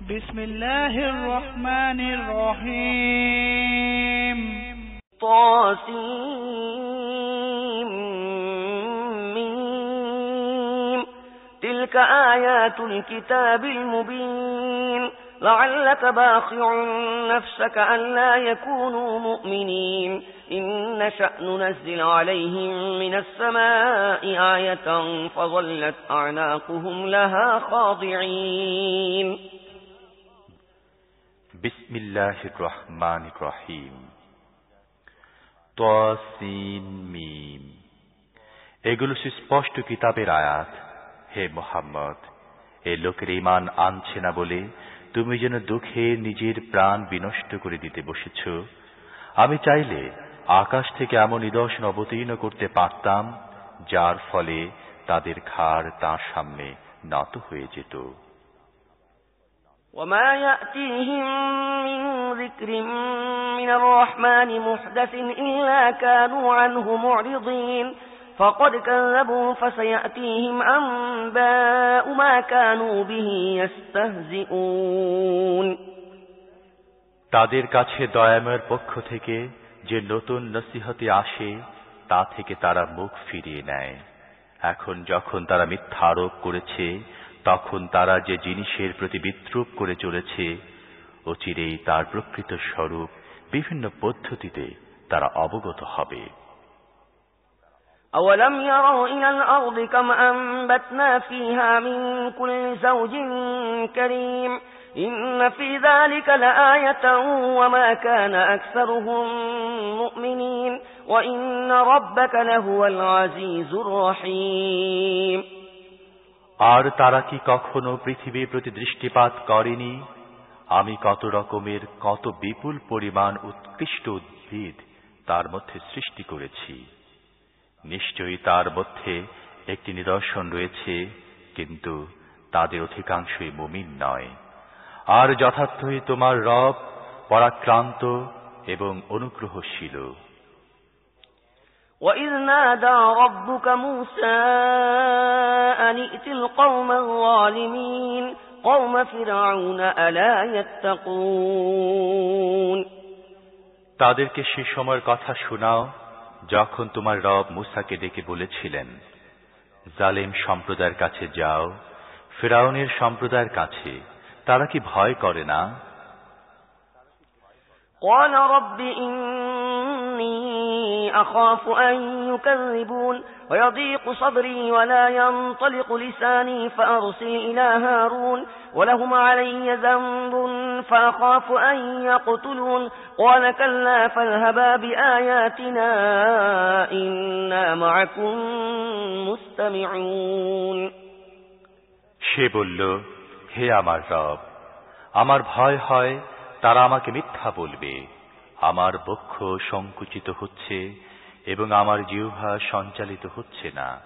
بسم الله الرحمن الرحيم طاسيم تلك آيات الكتاب المبين لعلك باخع نفسك ألا يكونوا مؤمنين إن نشأ ننزل عليهم من السماء آية فظلت أعناقهم لها خاضعين বিসমিল্লাহির রহমানির রহিম। তাসিন মিম। এগুলো সুস্পষ্ট কিতাবের আয়াত। হে মুহাম্মদ, এ লোকের ঈমান আনছে না বলে তুমি যেন দুঃখে নিজের প্রাণ বিনষ্ট করে দিতে বসেছ। আমি চাইলে আকাশ থেকে এমন নিদর্শন অবতীর্ণ করতে পারতাম যার ফলে তাদের ঘাড় তার সামনে নত হয়ে যেত। وما يأتيهم من ذكر من الرحمن محدث إلا كانوا عنه معرضين فقد كذبوا فسيأتيهم أنباء ما كانوا به يستهزئون তাদের কাছে দয়াময়ের পক্ষ থেকে যে নতুন নসিহতে আসে তা থেকে তারা মুখ ফিরিয়ে নেয়। এখন যখন তারা মিথ্যা আরোপ করেছে তখন তারা যে জিনিসের প্রতি বিদ্রূপ করে চলেছে অচিরেই তার প্রকৃত স্বরূপ বিভিন্ন পদ্ধতিতে তারা অবগত হবে। أولم يروا إلى الأرض كم أنبتنا فيها من كل زوج كريم إن في ذلك لآية وما كان أكثرهم مؤمنين وإن ربك لهو العزيز الرحيم আর তারা কি কখনো পৃথিবীর প্রতি দৃষ্টিপাত করেনি আমি কত রকমের কত বিপুল পরিমাণ উৎকৃষ্ট উদ্ভিদ তার মধ্যে সৃষ্টি করেছি। নিশ্চয়ই তার মধ্যে একটি নিদর্শন রয়েছে, কিন্তু তাদের অধিকাংশই মুমিন নয়। আর যথার্থই তোমার রব পরাক্রান্ত এবং অনুগ্রহশীল। وَإِذْ نَادَى رَبُّكَ مُوسَىٰ أَنِ ائْتِ الْقَوْمَ الظَّالِمِينَ قَوْمَ فِرْعَوْنَ أَلَا يَتَّقُونَ তাদেরকে সে সময়ের কথা শোনাও যখন তোমার রব মূসাকে ডেকে বলেছিলেন, জালেম সম্প্রদায়ের কাছে যাও, ফিরআউনের সম্প্রদায়ের কাছে, তারা কি ভয় করে না? قَالَ رَبِّ إِنِّي أَخَافُ أَن يُكَذِّبُونِ وَيَضِيقُ صَدْرِي وَلَا يَنطَلِقُ لِسَانِي فَأَرْسِلْ إِلَىٰ هَارُونَ وَلَهُمْ عَلَيَّ ذَنبٌ فَأَخَافُ أَن يَقْتُلُونِ قَالَ كَلَّا فَاذْهَبَا بِآيَاتِنَا إِنَّا مَعَكُم مُسْتَمِعُونَ সে বলল, হে আমার রব, আমার ভয় হয় তারা আমাকে মিথ্যা বলবে। আমার বক্ষ সংকুচিত হচ্ছে এবং আমার জিহ্বা সঞ্চালিত হচ্ছে না।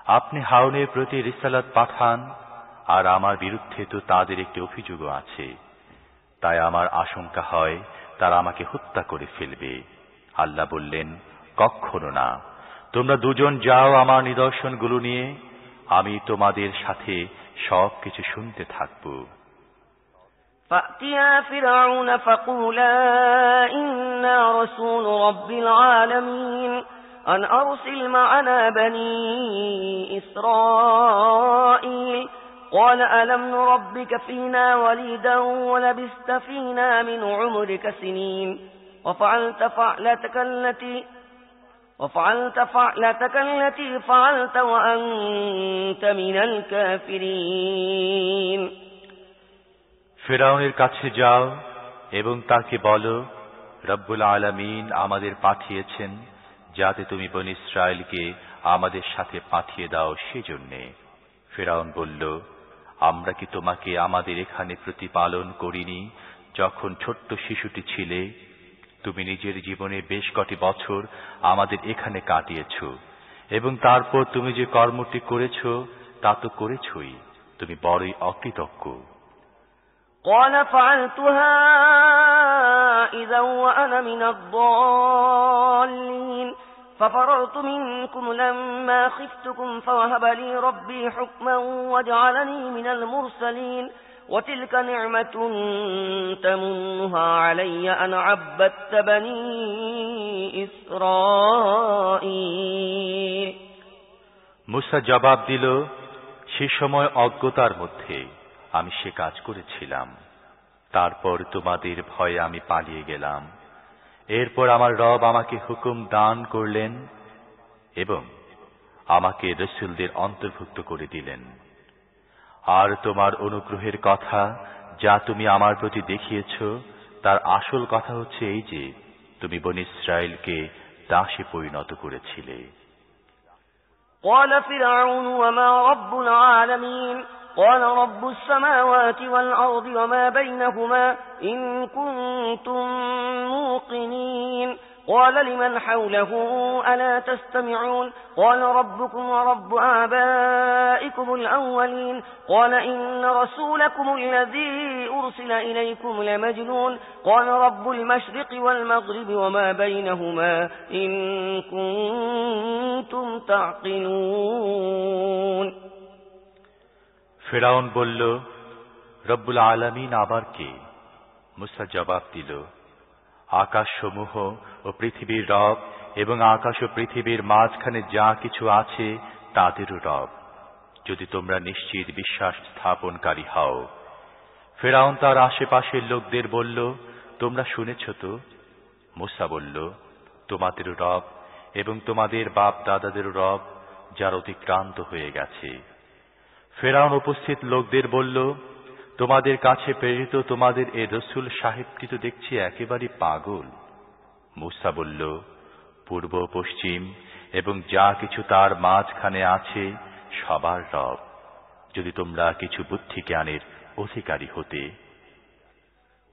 আপনি হারুনের প্রতি রিসালাত পাঠান, আর আমার বিরুদ্ধে তো তাদের একটি অভিযোগও আছে। তাই আমার আশঙ্কা হয় তারা আমাকে হত্যা করে ফেলবে। আল্লাহ বললেন, কখনো না, তোমরা দুজন যাও আমার নিদর্শনগুলো নিয়ে, আমি তোমাদের সাথে সবকিছু শুনতে থাকব। فَأْتِيَا فِرْعَوْنَ فَقُولَا إِنَّا رَسُولُ رَبِّ الْعَالَمِينَ أَنْ أَرْسِلْ مَعَنَا بَنِي إِسْرَائِيلَ قَالَ أَلَمْ نُرَبِّكَ فِينَا وَلِيدًا وَلَبِثْتَ فِينَا مِنْ عُمُرِكَ سِنِينَ وَفَعَلْتَ فَعْلَتَكَ الَّتِي فَعَلْتَ وَأَنْتَ مِنَ الْكَافِرِينَ ফিরআউনের কাছে যাও এবং তাকে বলো, রব্বুল আলামিন আমাদের পাঠিয়েছেন যাতে তুমি বনী ইসরাইলকে আমাদের সাথে পাঠিয়ে দাও সেজন্যে। ফিরআউন বলল, আমরা কি তোমাকে আমাদের এখানে প্রতিপালন করিনি যখন ছোট্ট শিশুটি ছিলে? তুমি নিজের জীবনে বেশ কটি বছর আমাদের এখানে কাটিয়েছ এবং তারপর তুমি যে কর্মটি করেছ তা তো করেছই। তুমি বড়ই অকৃতজ্ঞ। قال فعلتها إذا وأنا من الضالين ففررت منكم لما خفتكم فوهب لي ربي حكما وجعلني من المرسلين وتلك نعمة تمنها علي أن عبدت بني إسرائيل মুসা জবাব দিল, সে সময় অজ্ঞতার মধ্যে আমি সে কাজ করেছিলাম। তারপর তোমাদের ভয়ে আমি পালিয়ে গেলাম। এরপর আমার রব আমাকে হুকুম দান করলেন এবং আমাকে রাসূলদের অন্তর্ভুক্ত করে দিলেন। আর তোমার অনুগ্রহের কথা যা তুমি আমার প্রতি দেখিয়েছ তার আসল কথা হচ্ছে এই যে তুমি বনী ইসরাইলকে দাসে পরিণত করেছিলে। قال فرعون وما رب العالمين قال رب السماوات والأرض وما بينهما إن كنتم موقنين قال لمن حوله ألا تستمعون قال ربكم ورب آبائكم الأولين قال إن رسولكم الذي أرسل إليكم لمجنون قال رب المشرق والمغرب وما بينهما إن كنتم تعقلون ফিরআউন বলল, রব্বুল আলামিন আবার কে? মুসা জবাব দিল, আকাশসমূহ ও পৃথিবীর রব এবং আকাশ ও পৃথিবীর মাঝখানে যা কিছু আছে তাদেরও রব, যদি তোমরা নিশ্চিত বিশ্বাস স্থাপনকারী হও। ফিরআউন তার আশেপাশের লোকদের বলল, তোমরা শুনেছ তো? মুসা বলল, তোমাদেরও রব এবং তোমাদের বাপ দাদাদেরও রব, যার অতিক্রান্ত হয়ে গেছে। ফিরআউন উপস্থিত লোকদের বলল, তোমাদের কাছে প্রেরিত তোমাদের এ রাসূল সাহেবটি তো দেখছি একেবারে পাগল। মুসা বলল, পূর্ব পশ্চিম এবং যা কিছু তার মাঝখানে আছে সবার রব, যদি তোমরা কিছু বুদ্ধি জ্ঞানের অধিকারী হতে।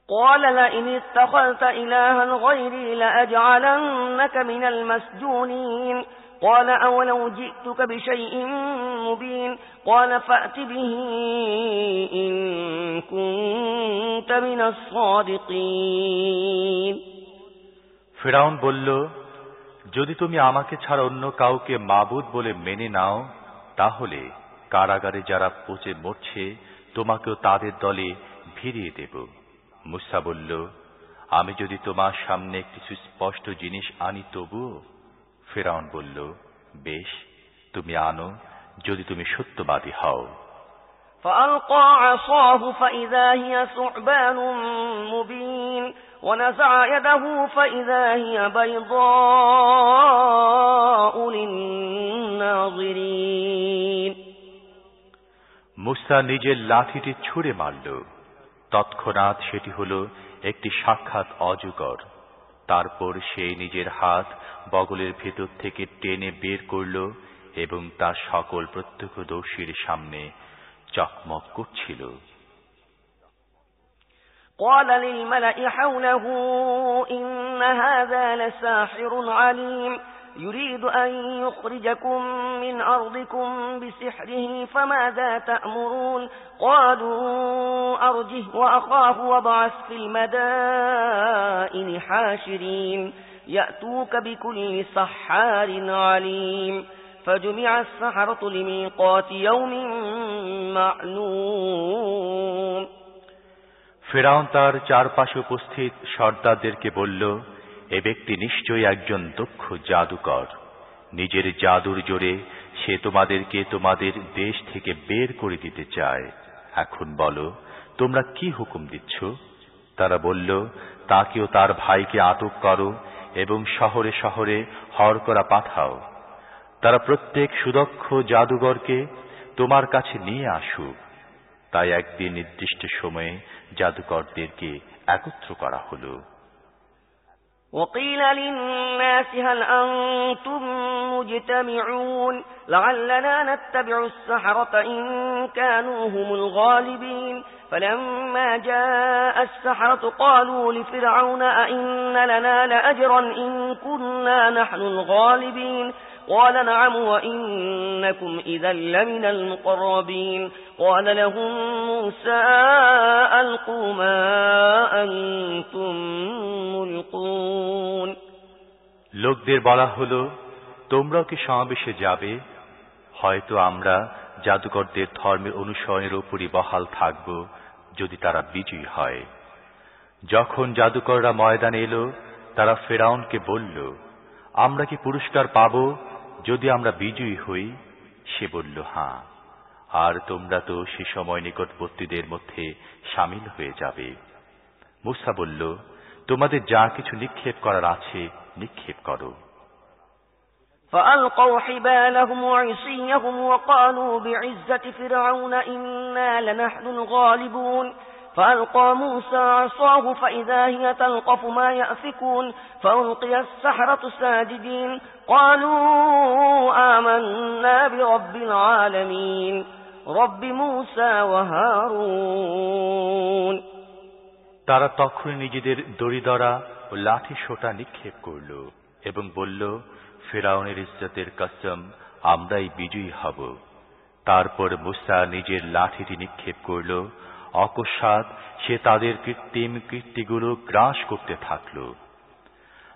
قال لئن اتخذت إلها غيري لأجعلنك من المسجونين قال أولو جئتك بشيء مبين قال فأت به إن كنت من الصادقين ফিরআউন বলল, যদি তুমি আমাকে ছাড়া অন্য কাউকে মাবুদ বলে মেনে নাও তাহলে কারাগারে যারা পচে মরছে তোমাকেও তাদের দলে ভিড়িয়ে দেব। মুসা বলল, আমি যদি তোমার সামনে একটি সুস্পষ্ট জিনিস আনি তবুও? ফিরআউন বলল, বেশ, তুমি আনো যদি তুমি সত্যবাদী হও। فألقى عصاه فإذا هي ثعبان مبين ونزع يده فإذا هي بيضاء للناظرين মুসা নিজের লাঠিটি ছুঁড়ে মারল, তৎক্ষণাৎ সেটি হল একটি সাক্ষাৎ অজগর। তারপর সে নিজের হাত বগলের ভেতর থেকে টেনে বের করল এবং তা সকল প্রত্যক্ষদর্শীর সামনে চকমক করছিল। قال للملأ حوله إن هذا لساحر عليم يريد أن يخرجكم من أرضكم بسحره فماذا تأمرون قالوا أرجه وأخاه وابعث في المدائن حاشرين يأتوك بكل سحار عليم فجمع السحرة لميقات يوم معلوم ফিরআউন তার চারপাশে উপস্থিত সর্দারদেরকে বলল, এ ব্যক্তি নিশ্চয়ই একজন দক্ষ জাদুকর। নিজের জাদুর জোরে সে তোমাদেরকে তোমাদের দেশ থেকে বের করে দিতে চায়। এখন বলো, তোমরা কি হুকুম দিচ্ছ? তারা বলল, তাকেও তার ভাইকে আটক করো এবং শহরে শহরে হরকরা পাঠাও। তারা প্রত্যেক সুদক্ষ জাদুঘরকে তোমার কাছে নিয়ে আসুক। তাই একদিন নির্দিষ্ট সময়ে জাদুকরদেরকে একত্র করা হলো। وقيل للناس هل أنتم مجتمعون لعلنا نتبع السحرة إن كانوا هم الغالبين فلما جاء السحرة قالوا لفرعون أئن لنا لأجرا إن كنا نحن الغالبين قال نعم وإنكم إذا لمن المقربين قال لهم موسى ألقوا ما أنتم ملقون লোকদের বলা হলো, তোমরাও কি সমাবেশে যাবে? হয়তো আমরা জাদুকরদের ধর্মের অনুসরণের উপরই বহাল থাকব যদি তারা বিজয়ী হয়। যখন জাদুকররা ময়দানে এলো, তারা ফেরাউনকে বলল, আমরা কি পুরস্কার পাব যদি আমরা বিজয়ী হই? সে বলল, হ্যাঁ, আর তোমরা তো সে সময় নিকটবর্তীদের মধ্যে শামিল হয়ে যাবে। মূসা বলল, তোমাদের যা কিছু নিক্ষেপ করার আছে নিক্ষেপ করো। فألقوا حبالهم وعصيهم وقالوا بعزة فرعون إنا لنحن الغالبون فألقى موسى عصاه فإذا هي تلقف ما يأفكون فألقي السحرة ساجدين قالوا آمنا برب العالمين رب موسى وهارون। তারা তখন নিজেদের দড়িদড়া ও লাঠি সোটা নিক্ষেপ করল এবং বলল, ফিরআউনের ইজ্জতের কসম, আমরাই বিজয়ী হব। তারপর মূসা নিজের লাঠিটি নিক্ষেপ করল। অকস্মাৎ সে তাদের কৃত্রিম কীর্তিগুলো গ্রাস করতে থাকল।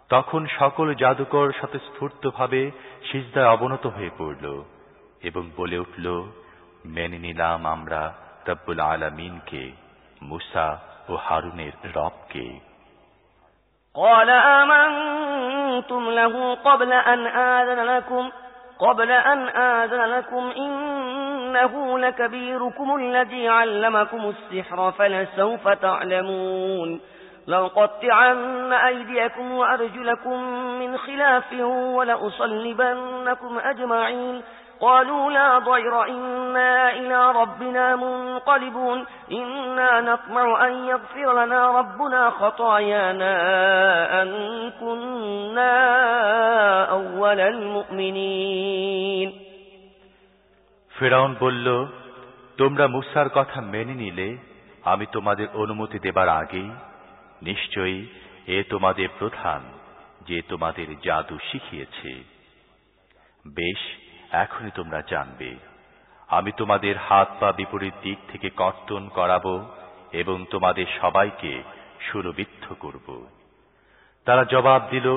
তখন সকল জাদুকর স্বতঃস্ফূর্তভাবে সিজদায় অবনত হয়ে পড়ল এবং বলে উঠল, মেনে নিলাম আমরা রব্বুল আলামিনকে, মূসা ও হারুনের রবকে। قال آمنتم له قبل أن آذن لكم إنه لكبيركم الذي علمكم السحر فلسوف تعلمون لأقطعن أيديكم وأرجلكم من خلاف ولأصلبنكم أجمعين قالوا لا ضير إنا إلى ربنا منقلبون إنا نطمع أن يغفر لنا ربنا خطايانا أن كنا أول المؤمنين। ফিরআউন বলল, তোমরা মূসার কথা মেনে নিলে আমি তোমাদের অনুমতি দেবার আগেই নিশ্চয়ই এ তোমাদের প্রধান, যে তোমাদের জাদু শিখিয়েছে। বেশ, এখনই তোমরা জানবে আমি তোমাদের হাত পা বিপরীত দিক থেকে কর্তন করাবো এবং তোমাদের সবাইকে শূলবিদ্ধ করব। তারা জবাব দিল,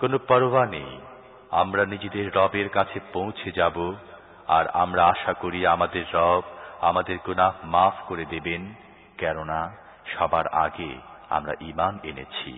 কোনো পরোয়া নেই, আমরা নিজেদের রবের কাছে পৌঁছে যাব, আর আমরা আশা করি আমাদের রব আমাদের গুনাহ মাফ করে দেবেন, কেননা সবার আগে আমরা ঈমান এনেছি।